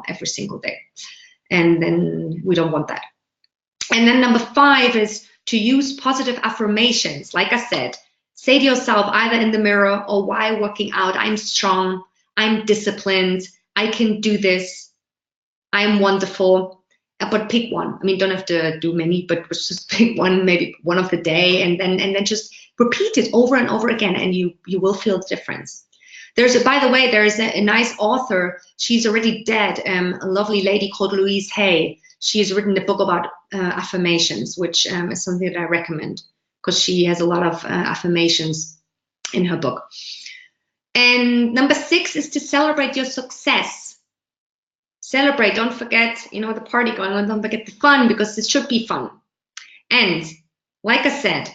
every single day, and then we don't want that. And then number 5 is to use positive affirmations. Like I said, say to yourself either in the mirror or while working out, I'm strong, I'm disciplined, I can do this, I'm wonderful. but pick one. I mean, don't have to do many, but just pick one, maybe one of the day, and then just repeat it over and over again, and you will feel the difference. By the way, there is a nice author. She's already dead. A lovely lady called Louise Hay. She has written a book about affirmations, which is something that I recommend because she has a lot of affirmations in her book. And number 6 is to celebrate your success. Celebrate. Don't forget, the party going on. Don't forget the fun, because it should be fun. And like I said,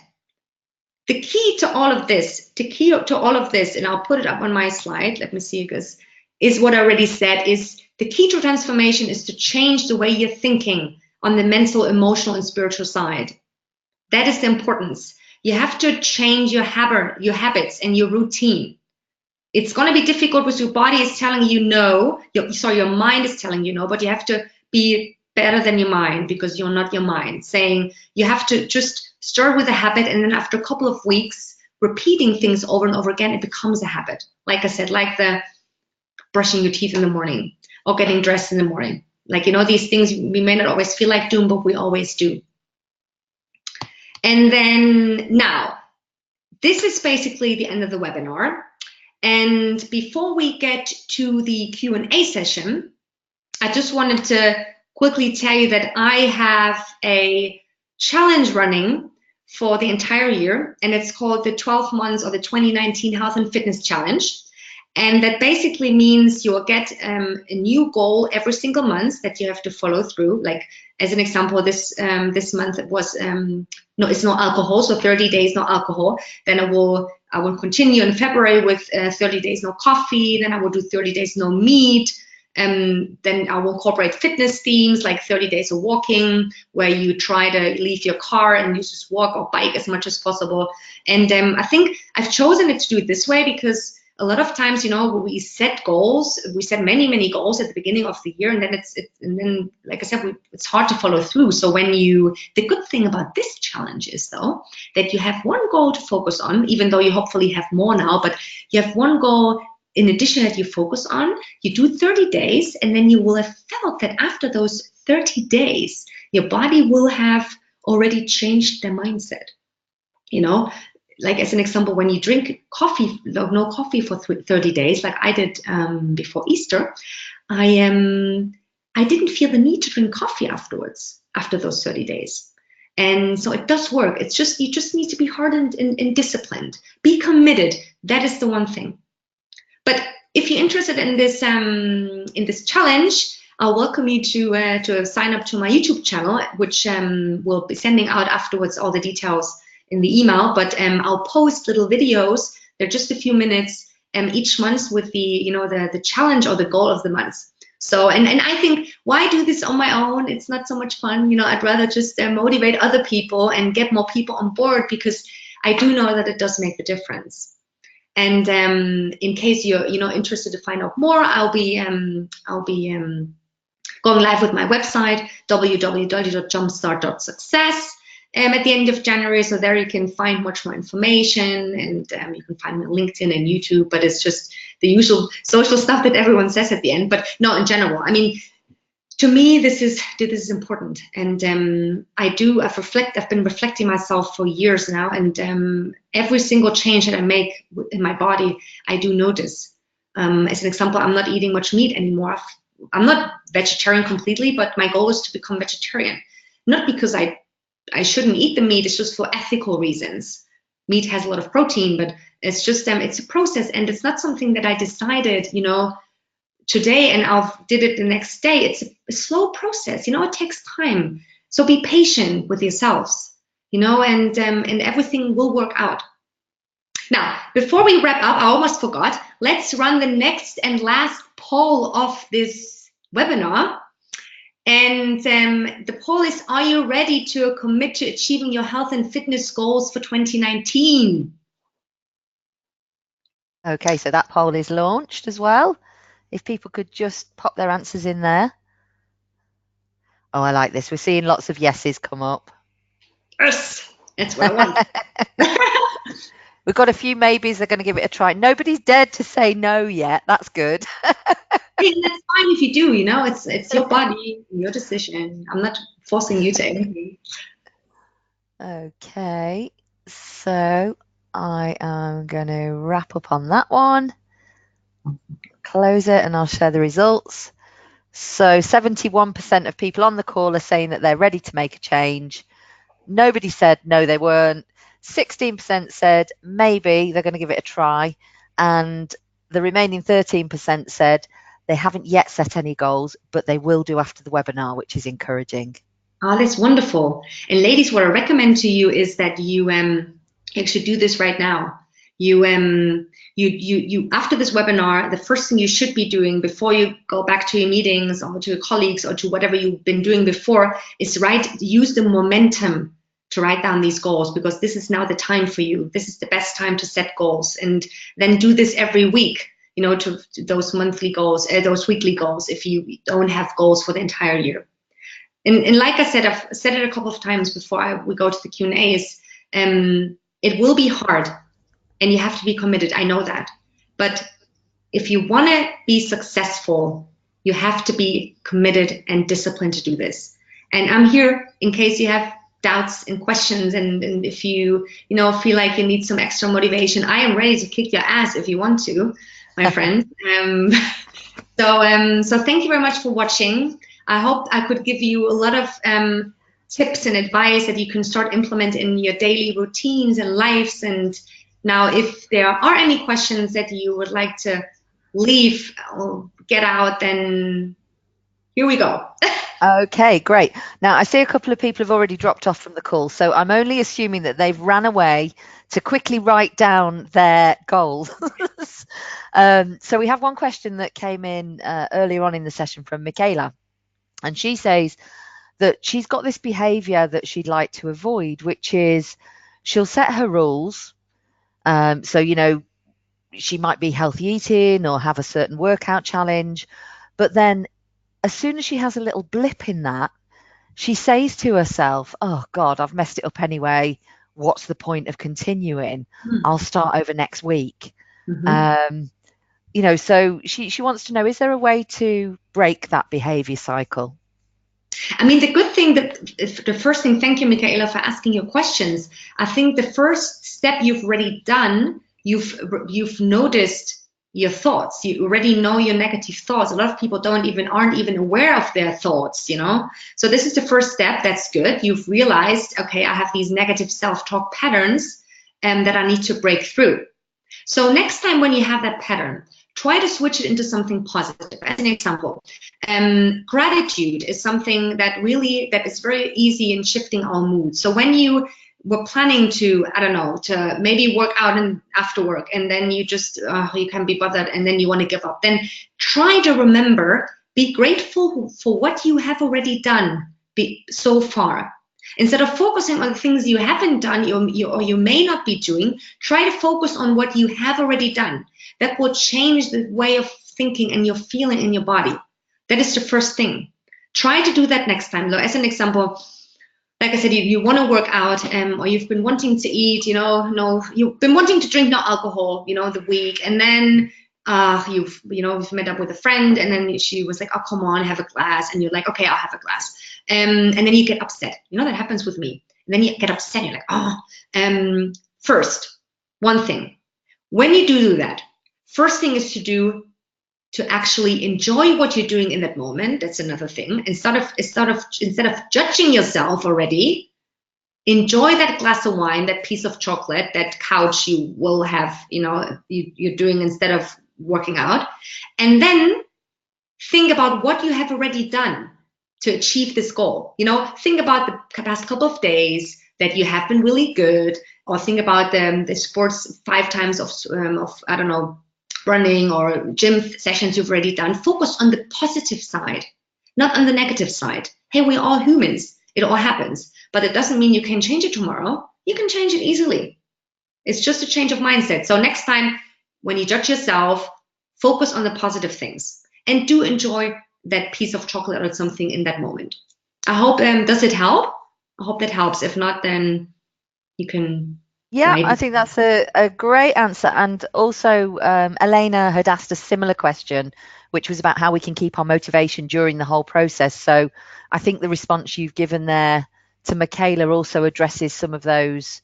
the key to all of this, and I'll put it up on my slide. Let me see, because is what I already said, is the key to transformation is to change the way you're thinking on the mental, emotional, and spiritual side. That is the importance. You have to change your habits and your routine. It's going to be difficult because your body is telling you no. Your mind is telling you no, but you have to be better than your mind, because you're not your mind. Saying you have to just start with a habit, and then after a couple of weeks, repeating things over and over again, it becomes a habit. Like I said, like the brushing your teeth in the morning or getting dressed in the morning. Like, these things we may not always feel like doing, but we always do. And then now, this is basically the end of the webinar. And before we get to the Q&A session, I just wanted to quickly tell you that I have a challenge running for the entire year, and it's called the 12 months or the 2019 Health and Fitness Challenge. And that basically means you'll get a new goal every single month that you have to follow through. Like, as an example, this month it was it's no alcohol, so 30 days no alcohol. Then I will continue in February with 30 days no coffee. Then I will do 30 days no meat. Then I will incorporate fitness themes like 30 days of walking, where you try to leave your car and you just walk or bike as much as possible. And I think I've chosen it to do it this way because a lot of times, we set goals, we set many, many goals at the beginning of the year, and then like I said, it's hard to follow through. So the good thing about this challenge is though, that you have one goal to focus on, even though you hopefully have more now, but you have one goal in addition that you focus on. You do 30 days, and then you will have felt that after those 30 days, your body will have already changed their mindset. Like as an example, when you drink coffee, no coffee for 30 days, like I did before Easter, I didn't feel the need to drink coffee afterwards, after those 30 days. And so it does work. You just need to be hardened and disciplined. Be committed. That is the one thing. But if you're interested in this challenge, I'll welcome you to sign up to my YouTube channel, which will be sending out afterwards all the details in the email, but I'll post little videos. They're just a few minutes each month with the challenge or the goal of the month. So, and I think, why do this on my own? It's not so much fun. I'd rather just motivate other people and get more people on board, because I do know that it does make the difference. And in case you're interested to find out more, I'll be going live with my website, www.jumpstart.success. At the end of January, so there you can find much more information, and you can find me on LinkedIn and YouTube, but it's just the usual social stuff that everyone says at the end, but not in general. I mean, to me, this is important, and I've been reflecting myself for years now, and every single change that I make in my body, I do notice. As an example, I'm not eating much meat anymore. I'm not vegetarian completely, but my goal is to become vegetarian, not because I shouldn't eat the meat. It's just for ethical reasons. Meat has a lot of protein, but it's just it's a process, and it's not something that I decided today and I did it the next day. It's a slow process. It takes time. So be patient with yourselves. And everything will work out. Now, before we wrap up, I almost forgot. Let's run the next and last poll of this webinar. And the poll is, are you ready to commit to achieving your health and fitness goals for 2019? Okay, so that poll is launched as well. If people could just pop their answers in there. Oh, I like this. We're seeing lots of yeses come up. Yes, that's what I want. We've got a few maybes. They're going to give it a try. Nobody's dared to say no yet. That's good. Hey, that's fine if you do, you know, it's your body, your decision. I'm not forcing you to anything. Okay, so I am going to wrap up on that one, close it, and I'll share the results. So 71% of people on the call are saying that they're ready to make a change. Nobody said no, they weren't. 16% said maybe they're going to give it a try. And the remaining 13% said they haven't yet set any goals, but they will do after the webinar, which is encouraging. Oh, that's wonderful. And ladies, what I recommend to you is that you actually do this right now. You after this webinar, the first thing you should be doing before you go back to your meetings or to your colleagues or to whatever you've been doing before is use the momentum to write down these goals, because this is now the time for you. This is the best time to set goals, and then do this every week, you know, to those monthly goals, those weekly goals, if you don't have goals for the entire year. And like I said, I've said it a couple of times before we go to the Q&As, it will be hard and you have to be committed. I know that. But if you want to be successful, you have to be committed and disciplined to do this. And I'm here in case you have doubts and questions, and if you feel like you need some extra motivation. I am ready to kick your ass if you want to, my friend. So thank you very much for watching. I hope I could give you a lot of tips and advice that you can start implementing in your daily routines and lives. And now, if there are any questions that you would like to leave or get out, then here we go. Okay, great. Now, I see a couple of people have already dropped off from the call, so I'm only assuming that they've ran away to quickly write down their goals. So we have one question that came in earlier on in the session from Michaela, and she says that she's got this behavior that she'd like to avoid, which is she'll set her rules. So, you know, she might be healthy eating or have a certain workout challenge, but then as soon as she has a little blip in that, she says to herself, oh God, I've messed it up anyway. What's the point of continuing? I'll start over next week. You know, so she wants to know, is there a way to break that behavior cycle? I mean, the good thing the first thing, thank you, Michaela, for asking your questions. I think the first step you've already done, you've noticed your thoughts. You already know your negative thoughts. A lot of people aren't even aware of their thoughts, you know. So this is the first step. That's good. You've realized, okay, I have these negative self-talk patterns that I need to break through. So next time when you have that pattern, try to switch it into something positive. As an example, gratitude is something that is very easy in shifting our mood. So when you were planning to, I don't know, to maybe work out after work, and then you just, you can't be bothered, and then you want to give up, then try to remember, be grateful for what you have already done so far. Instead of focusing on things you haven't done or you may not be doing, try to focus on what you have already done. That will change the way of thinking and your feeling in your body. That is the first thing. Try to do that next time. As an example, like I said, you want to work out, or you've been wanting to eat, you've been wanting to drink no alcohol, the week, and then you've met up with a friend, and then she was like, oh, come on, have a glass, and you're like, okay, I'll have a glass. And then you get upset. That happens with me. And then you get upset. You're like, first, one thing. When you do that, first thing is to actually enjoy what you're doing in that moment. That's another thing. Instead of judging yourself already, enjoy that glass of wine, that piece of chocolate, that couch you will have, you're doing instead of working out. And then think about what you have already done to achieve this goal. Think about the past couple of days that you have been really good, or think about the sports 5 times of I don't know, running or gym sessions you've already done. Focus on the positive side, not on the negative side. Hey, we're all humans. It all happens. But it doesn't mean you can change it tomorrow. You can change it easily. It's just a change of mindset. So next time when you judge yourself, focus on the positive things and do enjoy that piece of chocolate or something in that moment. I hope, does it help? I hope that helps. If not, then you can Yeah, right? I think that's a great answer. And also, Elena had asked a similar question, which was about how we can keep our motivation during the whole process. So I think the response you've given there to Michaela also addresses some of those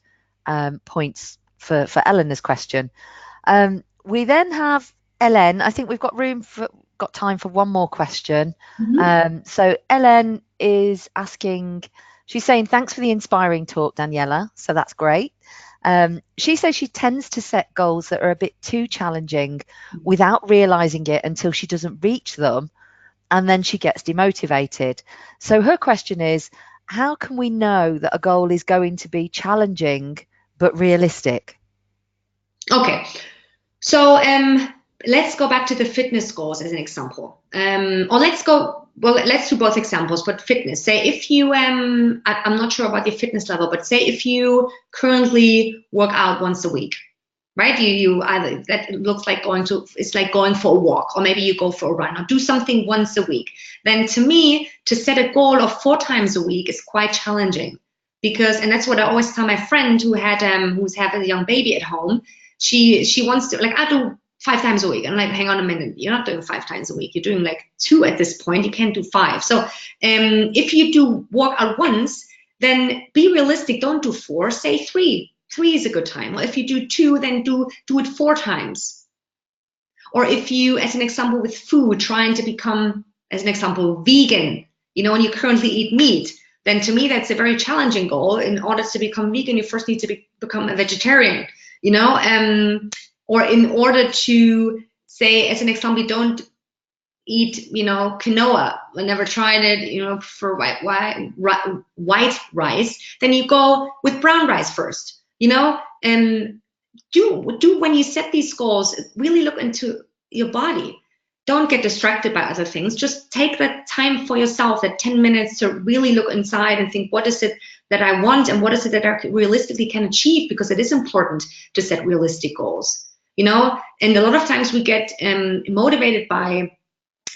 points for Eleanor's question. We then have Ellen. I think we've got time for one more question. Mhm. So Ellen is asking, she's saying, thanks for the inspiring talk, Daniela. So that's great. She says she tends to set goals that are a bit too challenging without realizing it until she doesn't reach them, and then she gets demotivated. So her question is, how can we know that a goal is going to be challenging but realistic? Okay, so let's go back to the fitness goals as an example. Or let's do both examples, but fitness. Say if you, I'm not sure about your fitness level, but say if you currently work out once a week, right? You either, that looks like it's like going for a walk, or maybe you go for a run, or do something once a week. Then to me, to set a goal of 4 times a week is quite challenging, because, and that's what I always tell my friend who's having a young baby at home. She wants to, like, I do 5 times a week. I'm like, hang on a minute, you're not doing 5 times a week. You're doing like 2 at this point. You can't do 5. So if you do walk out once, then be realistic. Don't do 4. Say 3. 3 is a good time. Or if you do 2, then do it 4 times. Or if you, as an example with food, trying to become, as an example, vegan, and you currently eat meat, then to me that's a very challenging goal. In order to become vegan, you first need to become a vegetarian, or in order to, say, as an example, you don't eat, quinoa. I never tried it, for white rice. Then you go with brown rice first, and do when you set these goals, really look into your body. Don't get distracted by other things. Just take that time for yourself, that 10 minutes, to really look inside and think, what is it that I want, and what is it that I realistically can achieve? Because it is important to set realistic goals, and a lot of times we get motivated by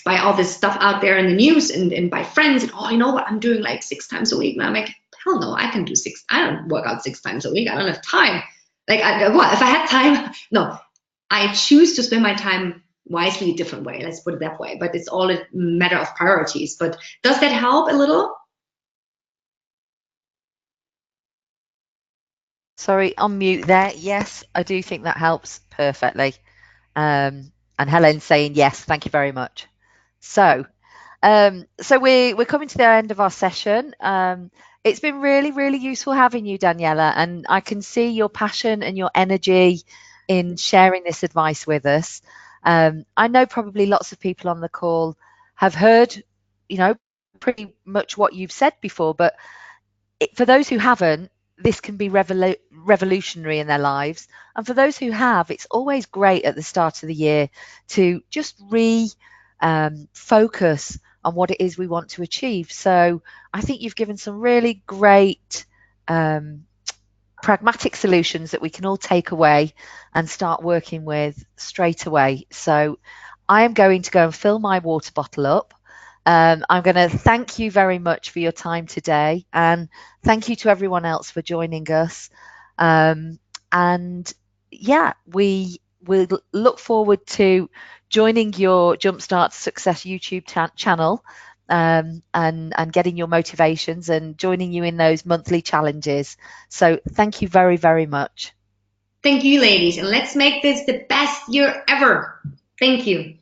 all this stuff out there in the news, and by friends, and, oh, you know what, I'm doing like 6 times a week. And I'm like, hell no, I can do 6. I don't work out 6 times a week. I don't have time. Like, what if I had time? No, I choose to spend my time wisely, a different way. Let's put it that way. But it's all a matter of priorities. But does that help a little? Sorry, on mute there. Yes, I do think that helps perfectly. And Helen's saying yes, thank you very much. So we're coming to the end of our session. It's been really, really useful having you, Daniela, and I can see your passion and your energy in sharing this advice with us. I know probably lots of people on the call have heard, pretty much what you've said before, but for those who haven't, this can be revolutionary in their lives. And for those who have, it's always great at the start of the year to just focus on what it is we want to achieve. So I think you've given some really great pragmatic solutions that we can all take away and start working with straight away. So I am going to go and fill my water bottle up. I'm going to thank you very much for your time today, and thank you to everyone else for joining us. And yeah, we will look forward to joining your Jumpstart Success YouTube channel, and getting your motivations and joining you in those monthly challenges. So thank you very, very much. Thank you, ladies. And let's make this the best year ever. Thank you.